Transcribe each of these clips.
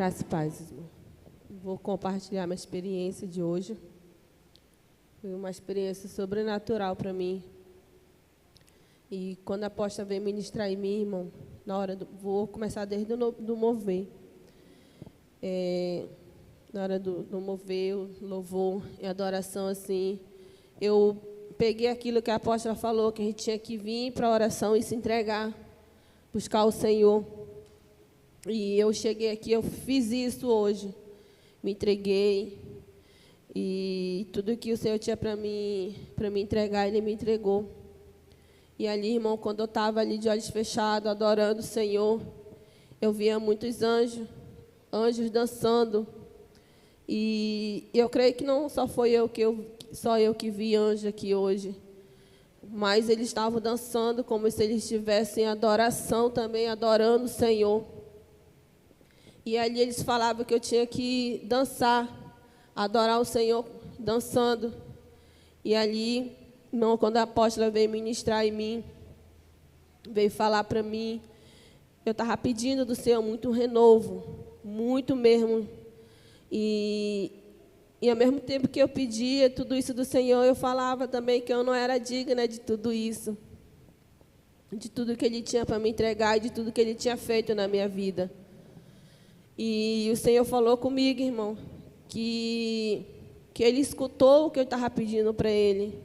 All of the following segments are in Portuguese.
Graça e paz, irmão. Vou compartilhar minha experiência de hoje. Foi uma experiência sobrenatural para mim. E quando a apóstola veio ministrar em mim, irmão, vou começar desde do mover. Na hora do mover, o louvor e adoração, assim, eu peguei aquilo que a apóstola falou, que a gente tinha que vir para a oração e se entregar, buscar o Senhor. E eu cheguei aqui, eu fiz isso hoje, me entreguei, e tudo que o Senhor tinha para me entregar, Ele me entregou. E ali, irmão, quando eu estava ali de olhos fechados, adorando o Senhor, eu via muitos anjos dançando. E eu creio que não só foi só eu que vi anjo aqui hoje, mas eles estavam dançando como se eles estivessem em adoração também, adorando o Senhor. E ali eles falavam que eu tinha que dançar, adorar o Senhor dançando. E ali, irmão, quando a apóstola veio ministrar em mim, veio falar para mim, eu estava pedindo do Senhor muito renovo, muito mesmo. E ao mesmo tempo que eu pedia tudo isso do Senhor, eu falava também que eu não era digna de tudo isso, de tudo que Ele tinha para me entregar e de tudo que Ele tinha feito na minha vida. E o Senhor falou comigo, irmão, que Ele escutou o que eu estava pedindo para Ele.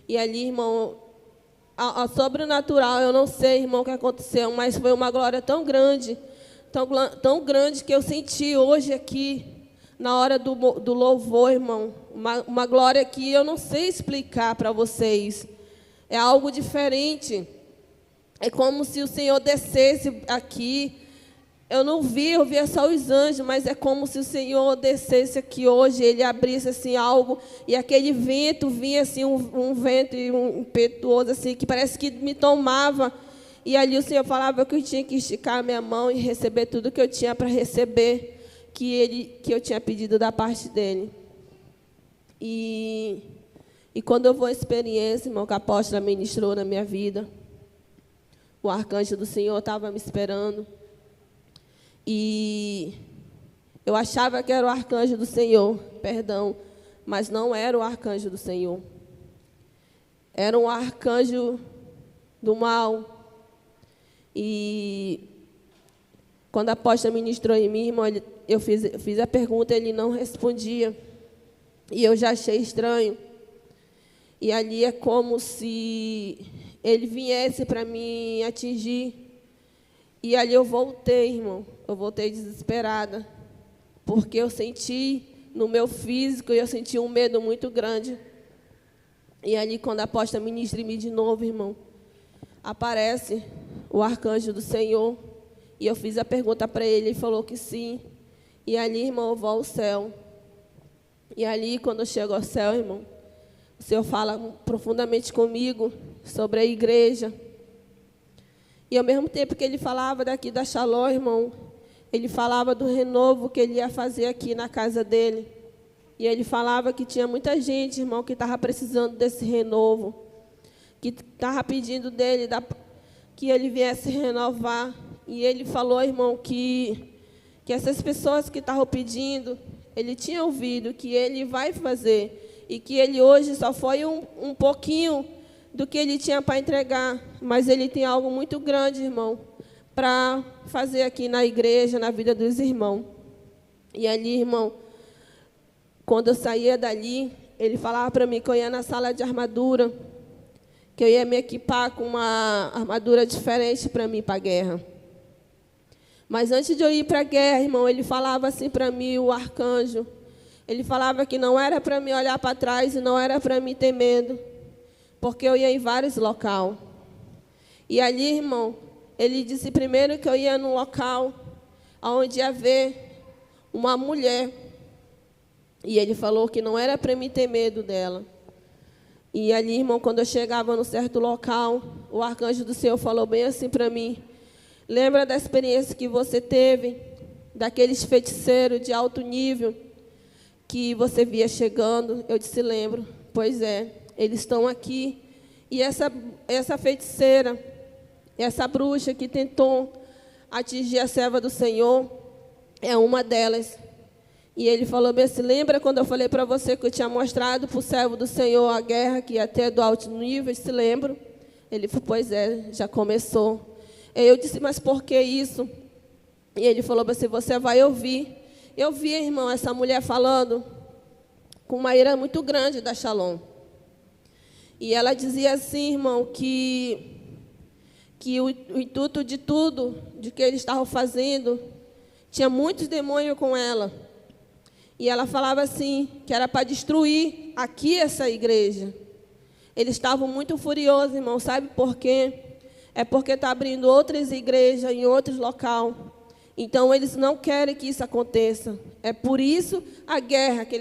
E ali, irmão, a sobrenatural, eu não sei, irmão, o que aconteceu, mas foi uma glória tão grande que eu senti hoje aqui, na hora do louvor, irmão, uma glória que eu não sei explicar para vocês. É algo diferente. É como se o Senhor descesse aqui. Eu via só os anjos, mas é como se o Senhor descesse aqui hoje, Ele abrisse assim algo, e aquele vento vinha assim, um vento impetuoso, assim, que parece que me tomava. E ali o Senhor falava que eu tinha que esticar a minha mão e receber tudo que eu tinha para receber, que eu tinha pedido da parte dEle. E quando eu vou à experiência, irmão, que a apóstola ministrou na minha vida, o arcanjo do Senhor estava me esperando. E eu achava que era o arcanjo do Senhor, mas não era o arcanjo do Senhor. Era um arcanjo do mal. E quando a apóstola ministrou em mim, irmão, eu fiz a pergunta, ele não respondia. E eu já achei estranho. E ali é como se ele viesse para me atingir. E ali eu voltei, irmão. Eu voltei desesperada. Porque eu senti no meu físico, eu senti um medo muito grande. E ali, quando a apóstola ministra em mim de novo, irmão, aparece o arcanjo do Senhor. E eu fiz a pergunta para ele, ele falou que sim. E ali, irmão, eu vou ao céu. E ali, quando eu chego ao céu, irmão, o Senhor fala profundamente comigo sobre a igreja. E ao mesmo tempo que Ele falava daqui da Shalom, irmão, Ele falava do renovo que Ele ia fazer aqui na casa dEle. E Ele falava que tinha muita gente, irmão, que estava precisando desse renovo, que estava pedindo dEle, que Ele viesse renovar. E Ele falou, irmão, que essas pessoas que estavam pedindo, Ele tinha ouvido que Ele vai fazer. E que Ele hoje só foi um pouquinho do que Ele tinha para entregar. Mas Ele tem algo muito grande, irmão, para fazer aqui na igreja, na vida dos irmãos. E ali, irmão, quando eu saía dali, Ele falava para mim que eu ia na sala de armadura, que eu ia me equipar com uma armadura diferente para mim ir para a guerra. Mas antes de eu ir para a guerra, irmão, Ele falava assim para mim, o arcanjo. Ele falava que não era para mim olhar para trás e não era para mim ter medo, porque eu ia em vários locais. E ali, irmão, Ele disse primeiro que eu ia num local onde ia ver uma mulher. E Ele falou que não era para mim ter medo dela. E ali, irmão, quando eu chegava num certo local, o arcanjo do Senhor falou bem assim para mim: lembra da experiência que você teve, daqueles feiticeiros de alto nível que você via chegando? Eu disse, lembro. Pois é, eles estão aqui. E essa feiticeira, essa bruxa que tentou atingir a serva do Senhor, é uma delas. E ele falou bem assim, lembra quando eu falei para você que eu tinha mostrado para o servo do Senhor a guerra que ia ter do alto nível? Se lembra? Ele falou, pois é, já começou. Eu disse, mas por que isso? E ele falou assim, você vai ouvir. Eu vi, irmão, essa mulher falando com uma ira muito grande da Shalom. E ela dizia assim, irmão, que o intuito de tudo, de que eles estavam fazendo, tinha muitos demônios com ela. E ela falava assim, que era para destruir aqui essa igreja. Eles estavam muito furiosos, irmão, sabe por quê? É porque está abrindo outras igrejas em outros locais. Então, eles não querem que isso aconteça. É por isso a guerra, que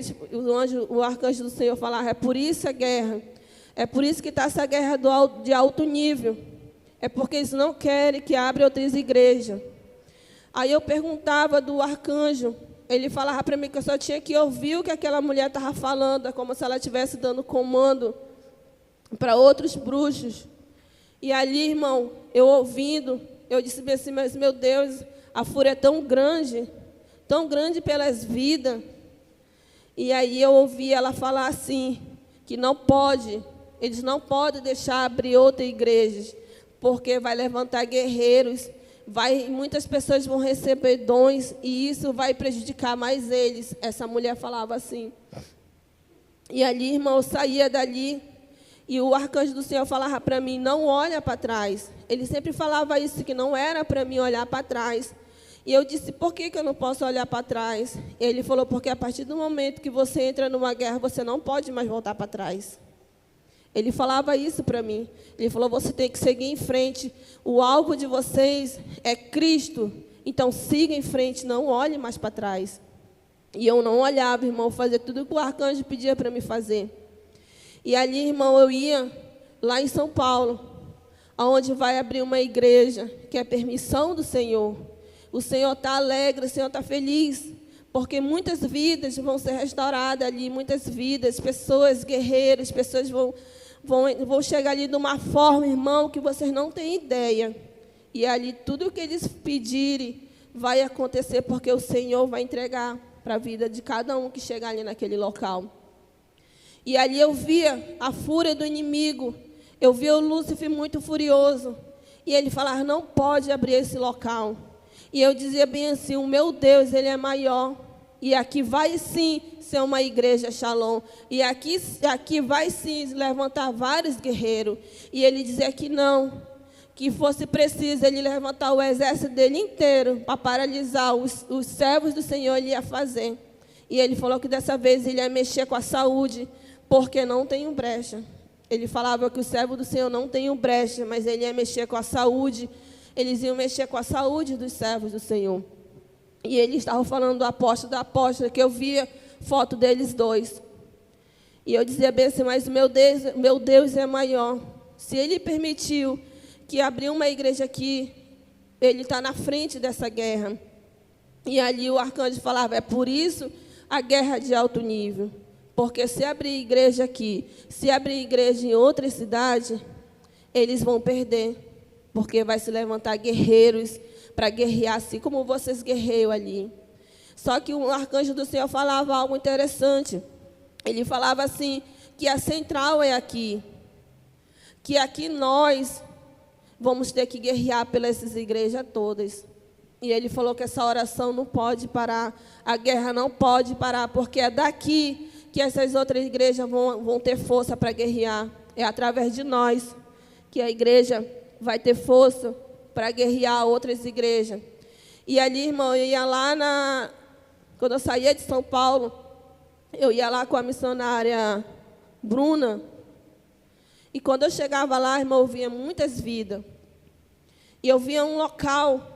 o arcanjo do Senhor falava, é por isso a guerra. É por isso que está essa guerra de alto nível. É porque eles não querem que abra outras igrejas. Aí eu perguntava do arcanjo, ele falava para mim que eu só tinha que ouvir o que aquela mulher estava falando, é como se ela estivesse dando comando para outros bruxos. E ali, irmão, eu ouvindo, eu disse assim, mas meu Deus, a fúria é tão grande pelas vidas. E aí eu ouvi ela falar assim, que não pode, eles não podem deixar abrir outra igreja, porque vai levantar guerreiros, muitas pessoas vão receber dons, e isso vai prejudicar mais eles. Essa mulher falava assim. E ali, irmão, eu saía dali, e o arcanjo do Senhor falava para mim, não olha para trás. Ele sempre falava isso, que não era para mim olhar para trás. E eu disse, por que eu não posso olhar para trás? Ele falou, porque a partir do momento que você entra numa guerra, você não pode mais voltar para trás. Ele falava isso para mim. Ele falou, você tem que seguir em frente. O alvo de vocês é Cristo. Então, siga em frente, não olhe mais para trás. E eu não olhava, irmão, fazia tudo que o arcanjo pedia para me fazer. E ali, irmão, eu ia lá em São Paulo, onde vai abrir uma igreja, que é permissão do Senhor. O Senhor está alegre, o Senhor está feliz, porque muitas vidas vão ser restauradas ali, muitas vidas, pessoas guerreiras, pessoas vão chegar ali de uma forma, irmão, que vocês não têm ideia. E ali tudo o que eles pedirem vai acontecer, porque o Senhor vai entregar para a vida de cada um que chegar ali naquele local. E ali eu via a fúria do inimigo, eu via o Lúcifer muito furioso. E ele falava, não pode abrir esse local. E eu dizia bem assim, o meu Deus, Ele é maior. E aqui vai sim ser uma igreja Shalom. E aqui vai sim levantar vários guerreiros. E ele dizia que não, que fosse preciso ele levantar o exército dele inteiro para paralisar os servos do Senhor, ele ia fazer. E ele falou que dessa vez ele ia mexer com a saúde, porque não tem brecha. Ele falava que o servo do Senhor não tem brecha, mas ele ia mexer com a saúde. Eles iam mexer com a saúde dos servos do Senhor. E eles estavam falando do apóstolo, da apóstola, que eu via foto deles dois. E eu dizia bem assim, mas meu Deus é maior. Se Ele permitiu que abriu uma igreja aqui, Ele está na frente dessa guerra. E ali o arcanjo falava, é por isso a guerra de alto nível. Porque se abrir igreja aqui, se abrir igreja em outra cidade, eles vão perder. Porque vai se levantar guerreiros para guerrear, assim como vocês guerreiam ali. Só que o arcanjo do Senhor falava algo interessante. Ele falava assim, que a central é aqui. Que aqui nós vamos ter que guerrear pelas igrejas todas. E ele falou que essa oração não pode parar, a guerra não pode parar, porque é daqui que essas outras igrejas vão ter força para guerrear. É através de nós que a igreja vai ter força para guerrear outras igrejas. E ali, irmão, eu ia lá quando eu saía de São Paulo, eu ia lá com a missionária Bruna. E quando eu chegava lá, irmão, eu via muitas vidas. E eu via um local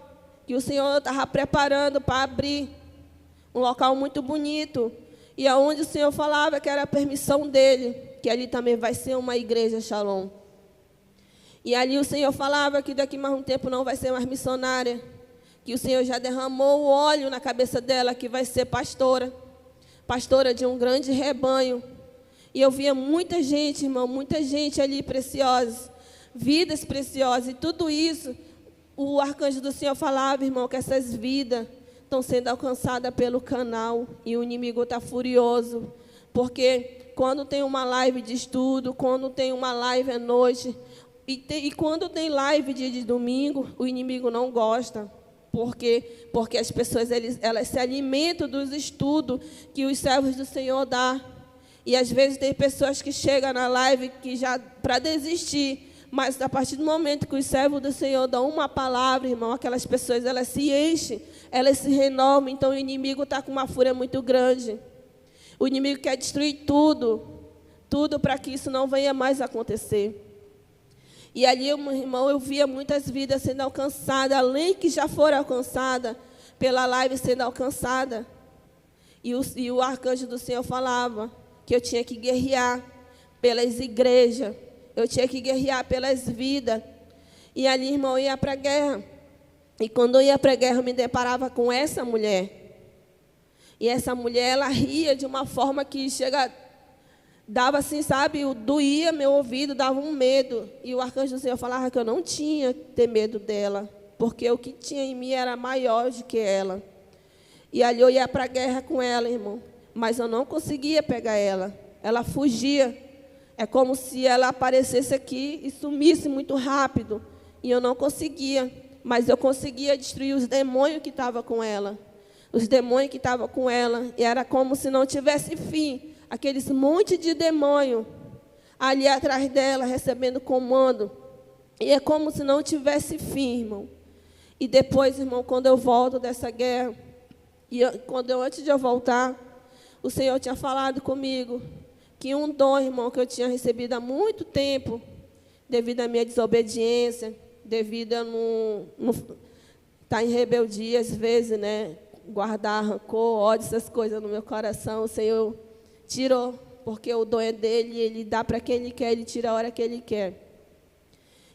que o Senhor estava preparando para abrir. Um local muito bonito. E aonde o Senhor falava que era a permissão dele, que ali também vai ser uma igreja Shalom. E ali o Senhor falava que daqui mais um tempo não vai ser mais missionária, que o Senhor já derramou o óleo na cabeça dela, que vai ser pastora de um grande rebanho. E eu via muita gente, irmão, muita gente ali preciosa, vidas preciosas, e tudo isso, o arcanjo do Senhor falava, irmão, que essas vidas estão sendo alcançadas pelo canal e o inimigo está furioso, porque quando tem uma live de estudo, quando tem uma live à noite, e quando tem live de domingo, o inimigo não gosta. Porque as pessoas elas se alimentam dos estudos que os servos do Senhor dão. E às vezes tem pessoas que chegam na live que já para desistir, mas a partir do momento que os servos do Senhor dão uma palavra, irmão, aquelas pessoas elas se enchem, elas se renovam. Então o inimigo está com uma fúria muito grande. O inimigo quer destruir tudo para que isso não venha mais acontecer. E ali, irmão, eu via muitas vidas sendo alcançadas, além que já foram alcançadas, pela live sendo alcançada. E o arcanjo do Senhor falava que eu tinha que guerrear pelas igrejas, eu tinha que guerrear pelas vidas. E ali, irmão, eu ia para a guerra. E quando eu ia para a guerra, eu me deparava com essa mulher. E essa mulher, ela ria de uma forma que dava assim, sabe, doía meu ouvido, dava um medo. E o arcanjo do Senhor falava que eu não tinha que ter medo dela, porque o que tinha em mim era maior do que ela. E ali eu ia para a guerra com ela, irmão, mas eu não conseguia pegar ela. Ela fugia. É como se ela aparecesse aqui e sumisse muito rápido. E eu não conseguia, mas eu conseguia destruir os demônios que estavam com ela. Os demônios que estavam com ela. E era como se não tivesse fim. Aqueles monte de demônio ali atrás dela, recebendo comando. E é como se não tivesse fim, irmão. E depois, irmão, quando eu volto dessa guerra, antes de eu voltar, o Senhor tinha falado comigo que um dom, irmão, que eu tinha recebido há muito tempo, devido à minha desobediência, devido a não estar em rebeldia, às vezes, né? Guardar rancor, ódio, essas coisas no meu coração, o Senhor tirou, porque o dom é dele, ele dá para quem ele quer, ele tira a hora que ele quer.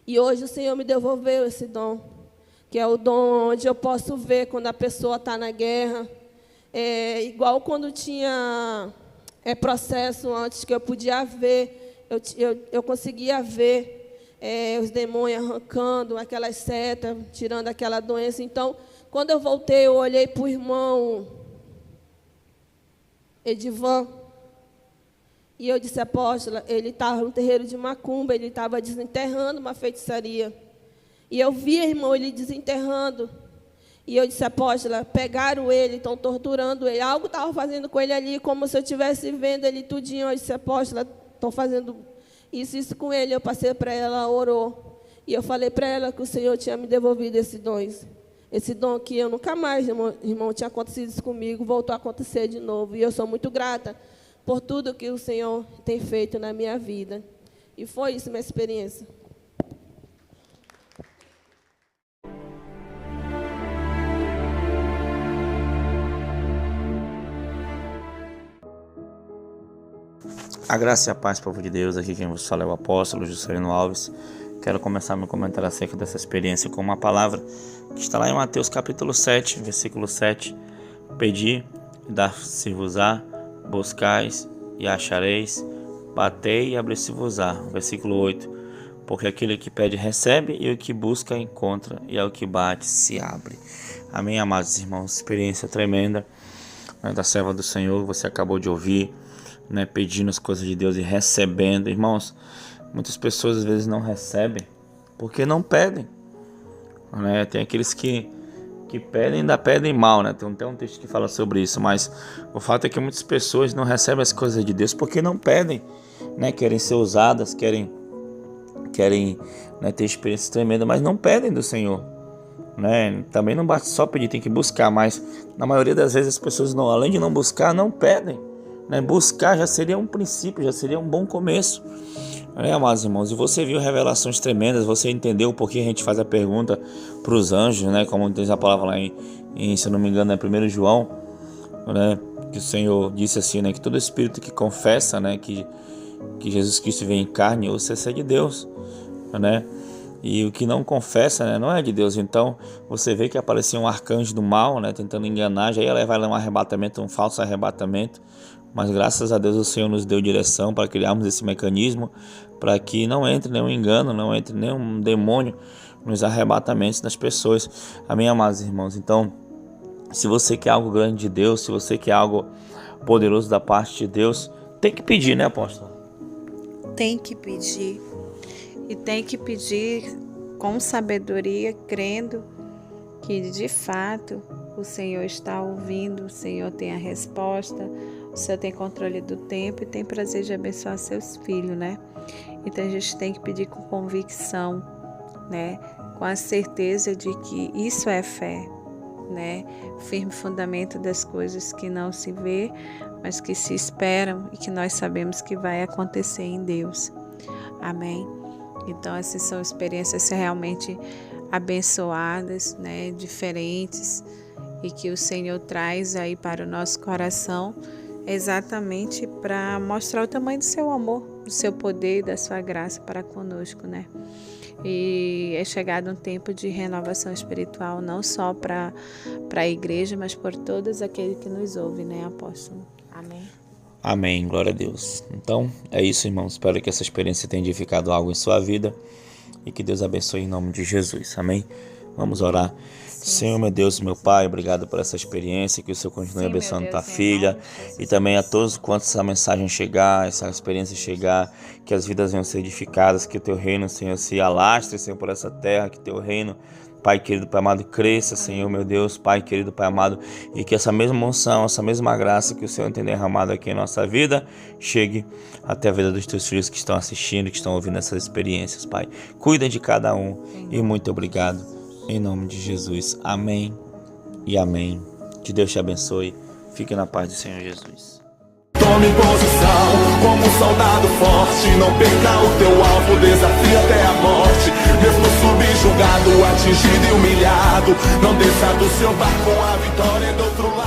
E hoje o Senhor me devolveu esse dom, que é o dom onde eu posso ver quando a pessoa está na guerra. Igual quando tinha processo antes, que eu podia ver, eu conseguia ver os demônios arrancando aquelas setas, tirando aquela doença. Então, quando eu voltei, eu olhei para o irmão Edivan, e eu disse, apóstola, ele estava no terreiro de macumba, ele estava desenterrando uma feitiçaria. E eu via, irmão, ele desenterrando. E eu disse, apóstola, pegaram ele, estão torturando ele. Algo estava fazendo com ele ali, como se eu estivesse vendo ele tudinho. Eu disse, apóstola, estão fazendo isso com ele. Eu passei para ela, ela orou. E eu falei para ela que o Senhor tinha me devolvido esse dom. Esse dom que eu nunca mais, irmão, tinha acontecido isso comigo, voltou a acontecer de novo. E eu sou muito grata por tudo que o Senhor tem feito na minha vida. E foi isso minha experiência. A graça e a paz, povo de Deus. Aqui quem vos fala é o apóstolo Juscelino Alves. Quero começar meu comentário acerca dessa experiência com uma palavra que está lá em Mateus capítulo 7, versículo 7. Pedi e dar-se-vos-á, buscais e achareis, batei e abri-se-vos-á. Versículo 8. Porque aquele que pede recebe, e o que busca encontra, e ao que bate se abre. Amém, amados irmãos. Experiência tremenda, né, da serva do Senhor, você acabou de ouvir, né, pedindo as coisas de Deus e recebendo. Irmãos, muitas pessoas às vezes não recebem porque não pedem, né? Tem aqueles que pedem e ainda pedem mal, né? Tem até um texto que fala sobre isso, mas o fato é que muitas pessoas não recebem as coisas de Deus porque não pedem, né? Querem ser usadas, querem né, ter experiência tremenda, mas não pedem do Senhor, né? Também não basta só pedir, tem que buscar, mas na maioria das vezes as pessoas, não, além de não buscar, não pedem, né? Buscar já seria um princípio, já seria um bom começo, né, amados irmãos? E você viu revelações tremendas, você entendeu por que a gente faz a pergunta para os anjos, né? Como diz a palavra lá se eu não me engano, é 1 João, né? Que o Senhor disse assim, né? Que todo espírito que confessa, né, que Jesus Cristo veio em carne, ou seja, é de Deus, né? E o que não confessa, né, não é de Deus. Então você vê que aparecia um arcanjo do mal, né, tentando enganar, já ia levar um arrebatamento, um falso arrebatamento. Mas graças a Deus o Senhor nos deu direção para criarmos esse mecanismo, para que não entre nenhum engano, não entre nenhum demônio nos arrebatamentos das pessoas. Amém, amados irmãos? Então, Se você quer algo grande de Deus, se você quer algo poderoso da parte de Deus, tem que pedir, né, apóstolo? Tem que pedir. E tem que pedir com sabedoria, crendo que de fato o Senhor está ouvindo, o Senhor tem a resposta, o Senhor tem controle do tempo e tem prazer de abençoar seus filhos, né? Então a gente tem que pedir com convicção, né? Com a certeza de que isso é fé, né? Firme fundamento das coisas que não se vê, mas que se esperam e que nós sabemos que vai acontecer em Deus. Amém? Então essas são experiências realmente abençoadas, né? Diferentes, e que o Senhor traz aí para o nosso coração exatamente para mostrar o tamanho do seu amor, do seu poder e da sua graça para conosco, né? E é chegado um tempo de renovação espiritual, não só para a igreja, mas por todos aqueles que nos ouvem, né, apóstolo? Amém. Amém, glória a Deus. Então, é isso, irmãos. Espero que essa experiência tenha edificado algo em sua vida e que Deus abençoe em nome de Jesus. Amém? Vamos orar. Senhor, meu Deus, meu Pai, obrigado por essa experiência, que o Senhor continue abençoando tua filha e também a todos quantos essa mensagem chegar, essa experiência chegar, que as vidas venham ser edificadas, que o teu reino, Senhor, se alastre, Senhor, por essa terra, que teu reino, Pai querido, Pai amado, cresça, Senhor, meu Deus, Pai querido, Pai amado, e que essa mesma unção, essa mesma graça que o Senhor tem derramado aqui em nossa vida, chegue até a vida dos teus filhos que estão assistindo, que estão ouvindo essas experiências, Pai. Cuida de cada um e muito obrigado. Em nome de Jesus. Amém e amém. Que Deus te abençoe. Fique na paz do Senhor Jesus. Tome posição como um soldado forte. Não perca o teu alvo, desafie até a morte. Mesmo subjugado, atingido e humilhado, não desça do seu barco, a vitória é do outro lado.